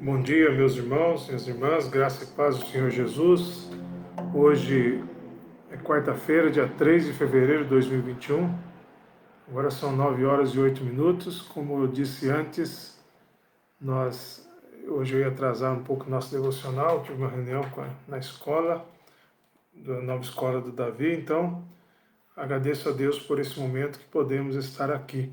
Bom dia, meus irmãos, minhas irmãs, graça e paz do Senhor Jesus. Hoje é quarta-feira, dia 3 de fevereiro de 2021. Agora são 9 horas e 8 minutos. Como eu disse antes, hoje eu ia atrasar um pouco o nosso devocional. Tive uma reunião na escola, da nova escola do Davi. Então, agradeço a Deus por esse momento que podemos estar aqui.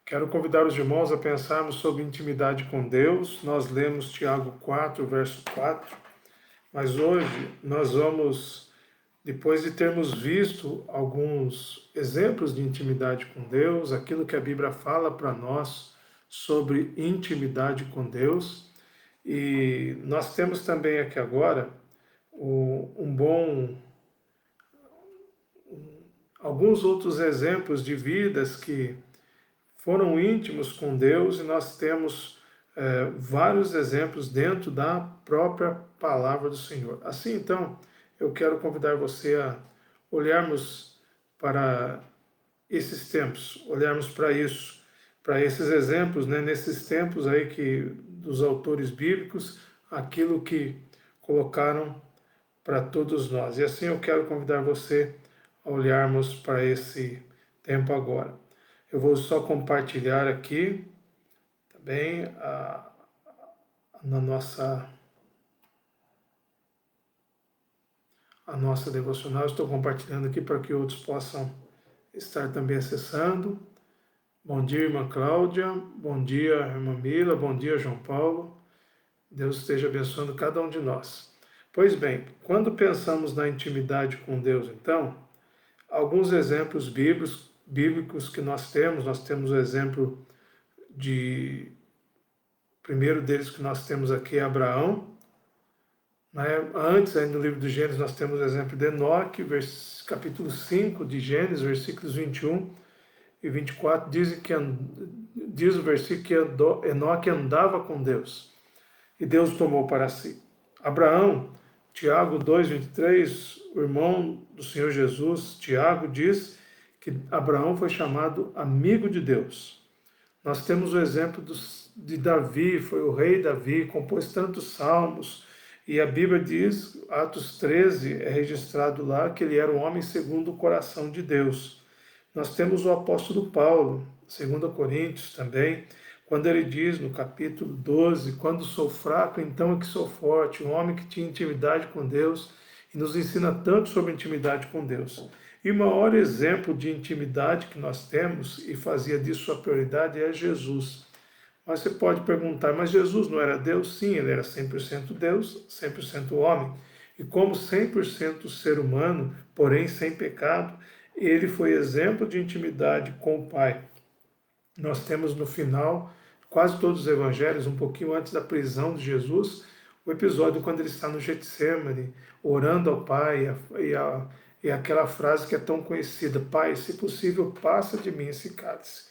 Quero convidar os irmãos a pensarmos sobre intimidade com Deus. Nós lemos Tiago 4, verso 4, mas hoje nós vamos, depois de termos visto alguns exemplos de intimidade com Deus, aquilo que a Bíblia fala para nós sobre intimidade com Deus, e nós temos também aqui agora alguns outros exemplos de vidas que foram íntimos com Deus, e nós temos vários exemplos dentro da própria palavra do Senhor. Assim, então, eu quero convidar você a olharmos para esses tempos, olharmos para isso, para esses exemplos, né, nesses tempos aí dos autores bíblicos, aquilo que colocaram para todos nós. E assim eu quero convidar você a olharmos para esse tempo agora. Eu vou só compartilhar aqui também na a nossa devocional. Estou compartilhando aqui para que outros possam estar também acessando. Bom dia, irmã Cláudia. Bom dia, irmã Mila. Bom dia, João Paulo. Deus esteja abençoando cada um de nós. Pois bem, quando pensamos na intimidade com Deus, então, alguns exemplos bíblicos que nós temos o exemplo primeiro deles que nós temos aqui é Abraão. Antes, aí no livro de Gênesis, nós temos o exemplo de Enoque, capítulo 5 de Gênesis, versículos 21 e 24, diz o versículo que Enoque andava com Deus, e Deus o tomou para si. Abraão, Tiago 2:23, o irmão do Senhor Jesus, Tiago, diz que Abraão foi chamado amigo de Deus. Nós temos o exemplo de Davi, foi o rei Davi, compôs tantos salmos, e a Bíblia diz, Atos 13, é registrado lá que ele era um homem segundo o coração de Deus. Nós temos o apóstolo Paulo, 2 Coríntios também, quando ele diz no capítulo 12, quando sou fraco, então é que sou forte, um homem que tinha intimidade com Deus, e nos ensina tanto sobre intimidade com Deus. E o maior exemplo de intimidade que nós temos, e fazia disso sua prioridade, é Jesus. Mas você pode perguntar, mas Jesus não era Deus? Sim, ele era 100% Deus, 100% homem. E como 100% ser humano, porém sem pecado, ele foi exemplo de intimidade com o Pai. Nós temos no final, quase todos os evangelhos, um pouquinho antes da prisão de Jesus, o episódio quando ele está no Getsemane, orando ao Pai, e aquela frase que é tão conhecida, Pai, se possível, passa de mim esse cálice,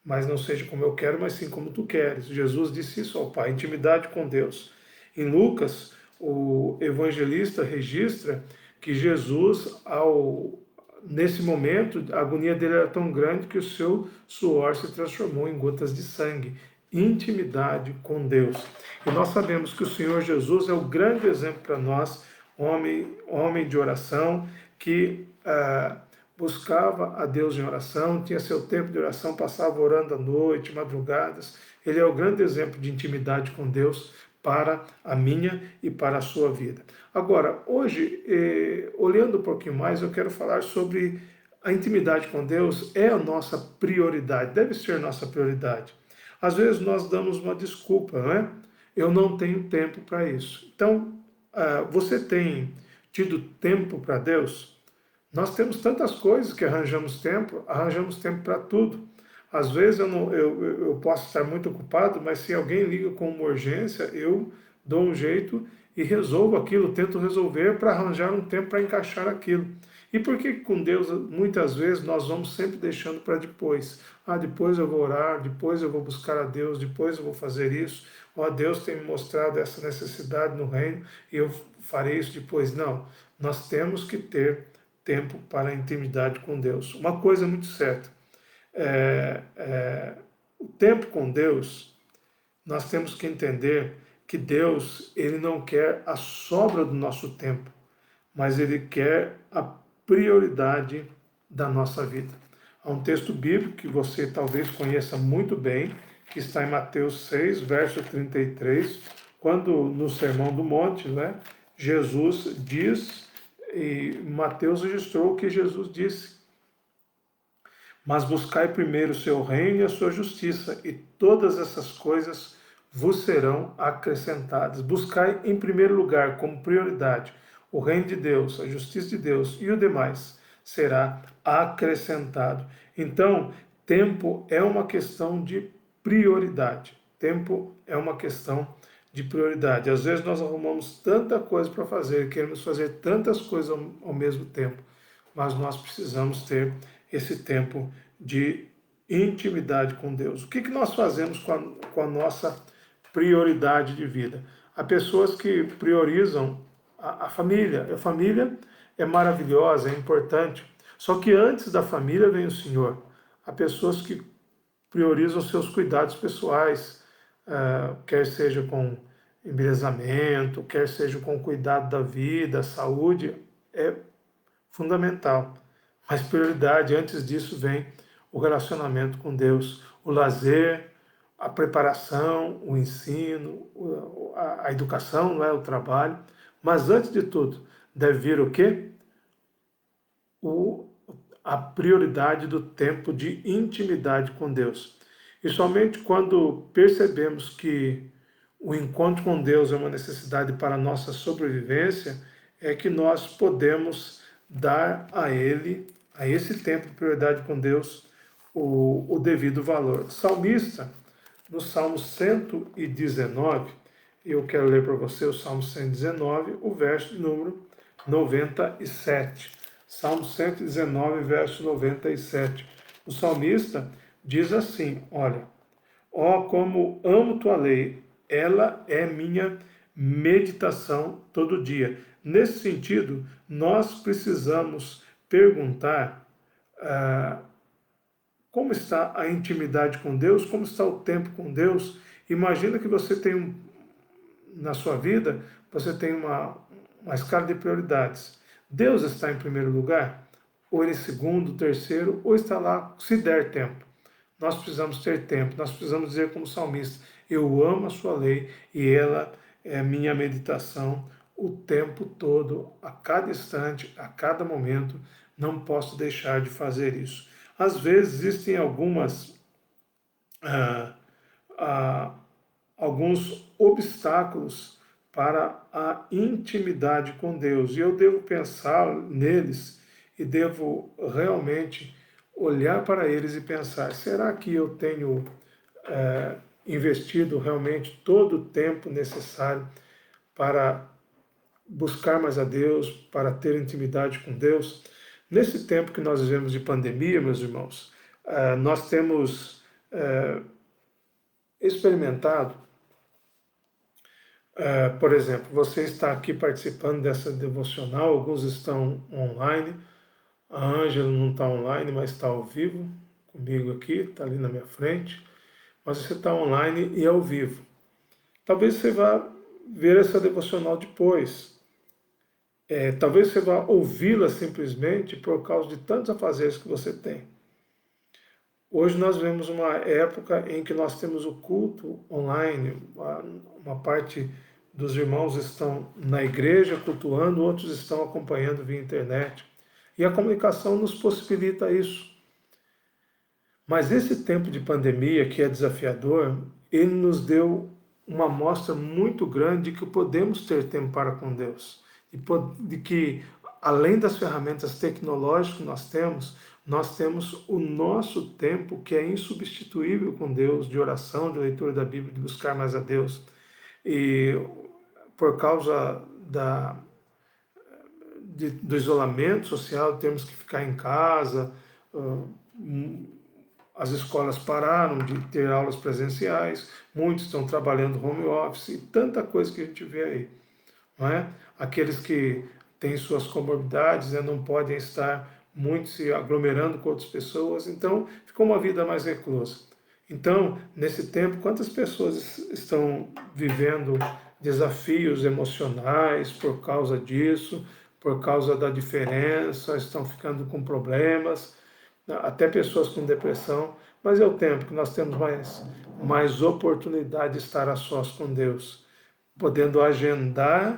mas não seja como eu quero, mas sim como tu queres. Jesus disse isso ao Pai, intimidade com Deus. Em Lucas, o evangelista registra que Jesus, nesse momento, a agonia dele era tão grande que o seu suor se transformou em gotas de sangue. Intimidade com Deus. E nós sabemos que o Senhor Jesus é o grande exemplo para nós, homem de oração, que buscava a Deus em oração, tinha seu tempo de oração, passava orando à noite, madrugadas. Ele é o grande exemplo de intimidade com Deus para a minha e para a sua vida. Agora, hoje, olhando um pouquinho mais, eu quero falar sobre a intimidade com Deus é a nossa prioridade, deve ser nossa prioridade. Às vezes nós damos uma desculpa, não é? Eu não tenho tempo para isso. Então, você tem tido tempo para Deus? Nós temos tantas coisas que arranjamos tempo para tudo. Às vezes eu posso estar muito ocupado, mas se alguém liga com uma urgência, eu dou um jeito e resolvo aquilo, tento resolver para arranjar um tempo para encaixar aquilo. E por que com Deus, muitas vezes, nós vamos sempre deixando para depois? Depois eu vou orar, depois eu vou buscar a Deus, depois eu vou fazer isso. Deus tem me mostrado essa necessidade no reino e eu farei isso depois. Não, nós temos que ter tempo para a intimidade com Deus. Uma coisa muito certa, o tempo com Deus, nós temos que entender que Deus, ele não quer a sobra do nosso tempo, mas ele quer a prioridade da nossa vida. Há um texto bíblico que você talvez conheça muito bem, que está em Mateus 6, verso 33, quando no Sermão do Monte, né, Jesus diz, e Mateus registrou o que Jesus disse: mas buscai primeiro o seu reino e a sua justiça, e todas essas coisas vos serão acrescentadas. Buscai em primeiro lugar, como prioridade, o reino de Deus, a justiça de Deus, e o demais será acrescentado. Então, tempo é uma questão de prioridade. Tempo é uma questão de prioridade. Às vezes nós arrumamos tanta coisa para fazer, queremos fazer tantas coisas ao mesmo tempo, mas nós precisamos ter esse tempo de intimidade com Deus. O que nós fazemos com a nossa prioridade de vida? Há pessoas que priorizam a família. A família é maravilhosa, é importante. Só que antes da família vem o Senhor. Há pessoas que priorizam seus cuidados pessoais, quer seja com embelezamento, quer seja com cuidado da vida, saúde, é fundamental. Mas prioridade, antes disso, vem o relacionamento com Deus, o lazer, a preparação, o ensino, a educação, não é? O trabalho. Mas antes de tudo, deve vir o quê? A prioridade do tempo de intimidade com Deus. E somente quando percebemos que o encontro com Deus é uma necessidade para a nossa sobrevivência, é que nós podemos dar a Ele, a esse tempo de prioridade com Deus, o devido valor. O salmista, no Salmo 119, eu quero ler para você o Salmo 119, o verso número 97. Salmo 119, verso 97. O salmista diz assim, olha, ó, como amo tua lei, ela é minha meditação todo dia. Nesse sentido, nós precisamos perguntar como está a intimidade com Deus, como está o tempo com Deus. Imagina que você tem na sua vida, você tem uma escala de prioridades. Deus está em primeiro lugar, ou ele em segundo, terceiro, ou está lá se der tempo. Nós precisamos ter tempo, nós precisamos dizer como salmista, eu amo a sua lei e ela é minha meditação o tempo todo, a cada instante, a cada momento, não posso deixar de fazer isso. Às vezes existem alguns obstáculos para a intimidade com Deus, e eu devo pensar neles e devo realmente olhar para eles e pensar, será que eu tenho investido realmente todo o tempo necessário para buscar mais a Deus, para ter intimidade com Deus? Nesse tempo que nós vivemos de pandemia, meus irmãos, nós temos experimentado, por exemplo, você está aqui participando dessa devocional, alguns estão online, a Ângela não está online, mas está ao vivo comigo aqui, está ali na minha frente, mas você está online e ao vivo. Talvez você vá ver essa devocional depois, talvez você vá ouvi-la simplesmente por causa de tantos afazeres que você tem. Hoje nós vemos uma época em que nós temos o culto online, uma parte dos irmãos estão na igreja cultuando, outros estão acompanhando via internet. E a comunicação nos possibilita isso. Mas esse tempo de pandemia, que é desafiador, ele nos deu uma amostra muito grande de que podemos ter tempo para com Deus. De que, além das ferramentas tecnológicas que nós temos o nosso tempo que é insubstituível com Deus, de oração, de leitura da Bíblia, de buscar mais a Deus. E por causa do isolamento social, temos que ficar em casa, as escolas pararam de ter aulas presenciais, muitos estão trabalhando home office, e tanta coisa que a gente vê aí. Não é? Aqueles que têm suas comorbidades, né, não podem estar muito se aglomerando com outras pessoas, então ficou uma vida mais reclusa. Então, nesse tempo, quantas pessoas estão vivendo desafios emocionais por causa disso, por causa da diferença, estão ficando com problemas, até pessoas com depressão, mas é o tempo que nós temos mais oportunidade de estar a sós com Deus, podendo agendar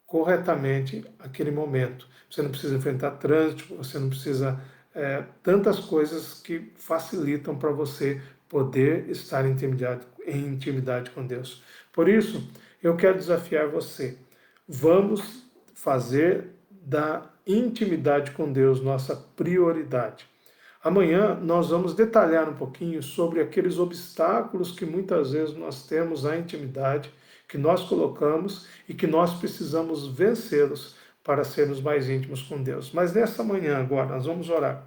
corretamente aquele momento. Você não precisa enfrentar trânsito, você não precisa tantas coisas que facilitam para você poder estar em intimidade com Deus. Por isso, eu quero desafiar você. Vamos fazer da intimidade com Deus nossa prioridade. Amanhã nós vamos detalhar um pouquinho sobre aqueles obstáculos que muitas vezes nós temos à intimidade, que nós colocamos e que nós precisamos vencê-los para sermos mais íntimos com Deus. Mas nessa manhã agora nós vamos orar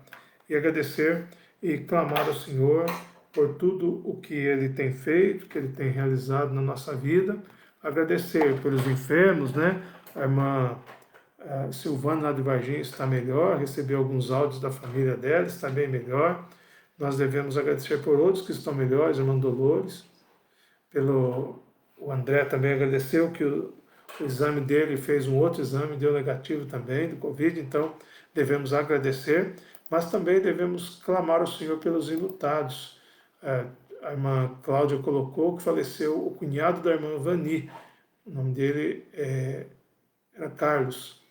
e agradecer e clamar ao Senhor por tudo o que Ele tem feito, que Ele tem realizado na nossa vida. Agradecer pelos enfermos, né? A irmã Silvana lá de Varginha está melhor, recebeu alguns áudios da família dela, está bem melhor. Nós devemos agradecer por outros que estão melhores, a irmã Dolores, o André também agradeceu que o exame dele fez um outro exame, deu negativo também do Covid, então devemos agradecer, mas também devemos clamar ao Senhor pelos enlutados. A irmã Cláudia colocou que faleceu o cunhado da irmã Vani, o nome dele era Carlos,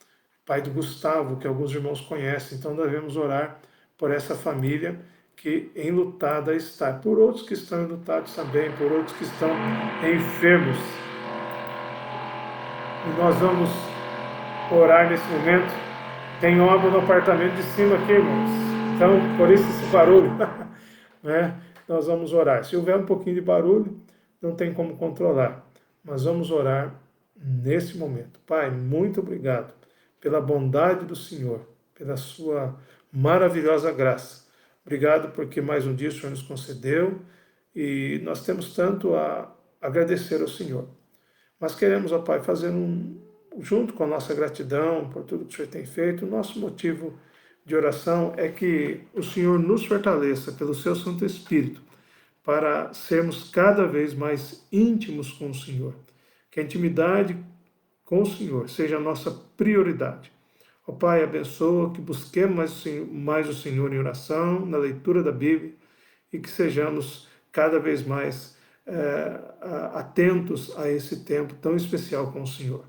pai do Gustavo, que alguns irmãos conhecem, então devemos orar por essa família que enlutada está, por outros que estão enlutados também, por outros que estão enfermos. E nós vamos orar nesse momento. Tem obra no apartamento de cima aqui, irmãos. Então, por isso esse barulho, né? Nós vamos orar. Se houver um pouquinho de barulho, não tem como controlar. Mas vamos orar nesse momento. Pai, muito obrigado pela bondade do Senhor, pela sua maravilhosa graça. Obrigado porque mais um dia o Senhor nos concedeu e nós temos tanto a agradecer ao Senhor. Mas queremos, ó Pai, fazer junto com a nossa gratidão por tudo que o Senhor tem feito, o nosso motivo de oração é que o Senhor nos fortaleça pelo seu Santo Espírito para sermos cada vez mais íntimos com o Senhor. Que a intimidade com o Senhor seja a nossa prioridade. Ó Pai, abençoa que busquemos mais o Senhor em oração, na leitura da Bíblia, e que sejamos cada vez mais atentos a esse tempo tão especial com o Senhor.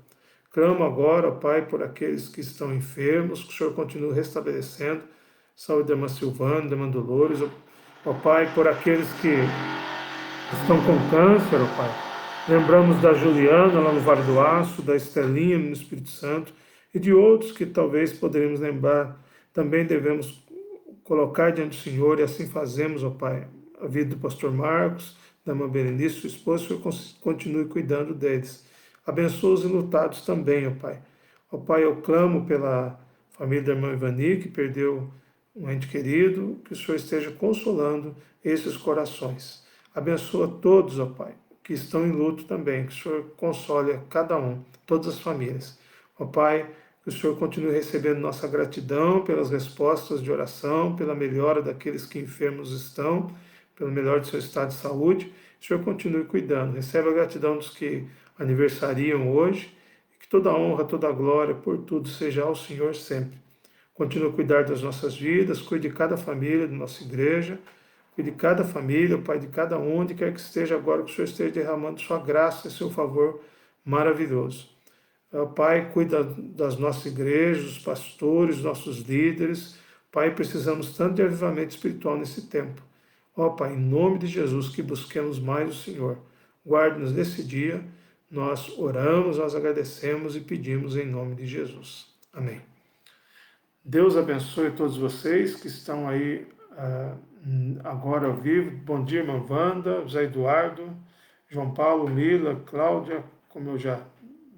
Clamo agora, ó Pai, por aqueles que estão enfermos, que o Senhor continue restabelecendo, saúde da irmã Silvana, da irmã Dolores, ó Pai, por aqueles que estão com câncer, ó Pai. Lembramos da Juliana, lá no Vale do Aço, da Estelinha, no Espírito Santo, e de outros que talvez poderíamos lembrar. Também devemos colocar diante do Senhor, e assim fazemos, ó Pai, a vida do pastor Marcos, da irmã Berenice, sua esposa, o Senhor continue cuidando deles. Abençoa os enlutados também, ó Pai. Ó Pai, eu clamo pela família da irmã Ivani, que perdeu um ente querido, que o Senhor esteja consolando esses corações. Abençoa todos, ó Pai, que estão em luto também, que o Senhor console a cada um, todas as famílias. Ó Pai, que o Senhor continue recebendo nossa gratidão pelas respostas de oração, pela melhora daqueles que enfermos estão, pelo melhor de seu estado de saúde. O Senhor continue cuidando. Recebe a gratidão dos que aniversariam hoje, e que toda a honra, toda a glória por tudo seja ao Senhor sempre. Continue a cuidar das nossas vidas, cuide de cada família da nossa igreja, cuide de cada família, Pai, de cada um, onde quer que esteja agora, que o Senhor esteja derramando sua graça e seu favor maravilhoso. Pai, cuida das nossas igrejas, dos pastores, nossos líderes. Pai, precisamos tanto de avivamento espiritual nesse tempo. Ó Pai, em nome de Jesus, que busquemos mais o Senhor. Guarde-nos nesse dia. Nós oramos, nós agradecemos e pedimos em nome de Jesus. Amém. Deus abençoe todos vocês que estão aí agora ao vivo. Bom dia, irmã Wanda, José Eduardo, João Paulo, Mila, Cláudia, como eu já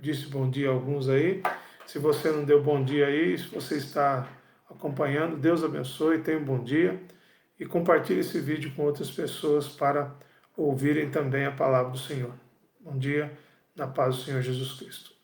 disse bom dia a alguns aí. Se você não deu bom dia aí, se você está acompanhando, Deus abençoe, tenha um bom dia e compartilhe esse vídeo com outras pessoas para ouvirem também a palavra do Senhor. Bom dia, na paz do Senhor Jesus Cristo.